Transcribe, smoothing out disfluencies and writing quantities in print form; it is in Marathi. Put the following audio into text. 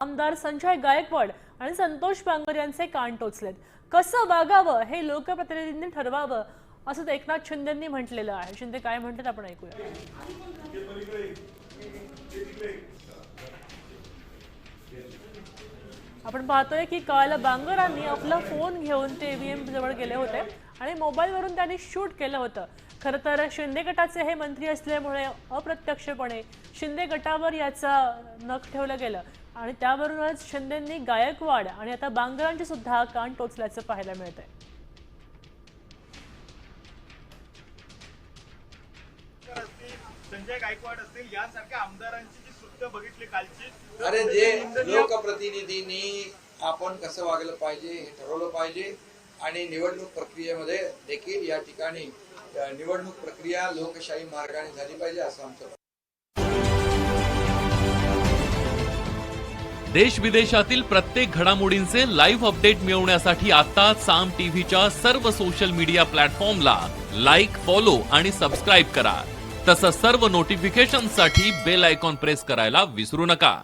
आमदार संजय गायकवाड आणि संतोष बांगर यांचे कान टोचलेत। कसं वागावं हे लोकप्रतिनिधींनी ठरवावं असं एकनाथ शिंदेंनी म्हटलेलं आहे। शिंदे काय म्हणतात आपण ऐकूया। आपण पाहतोय की काल बांगरांनी आपला फोन घेऊन ते ईव्हीएम जवळ गेले होते आणि मोबाईलवरून त्यांनी शूट केलं होतं। खरं तर शिंदे गटाचे हे मंत्री असल्यामुळे अप्रत्यक्षपणे शिंदे गटावर याचा नख ठेवलं गेलं आणि त्यावरूनच शिंदेंनी गायकवाड आणि आता बांगरांची सुद्धा कान टोचल्याचं पाहायला मिळतंय। संजय गायकवाड असतील यासारख्या आमदारांची जी कृत्य बघितली कालची, अरे जे लोकप्रतिनिधींनी आपण कसं वागलं पाहिजे हे ठरवलं पाहिजे आणि निवडणूक प्रक्रियेमध्ये देखील या ठिकाणी निवडणूक प्रक्रिया लोकशाही मार्गाने झाली पाहिजे असं आमचं। देश विदेशातील प्रत्येक घडामोडींचे लाईव्ह अपडेट मिळवण्यासाठी आता साम टीव्हीच्या सर्व सोशल मीडिया प्लॅटफॉर्मला लाईक, फॉलो आणि सबस्क्राईब करा। तसंच सर्व नोटिफिकेशनसाठी बेल आयकॉन प्रेस करायला विसरू नका।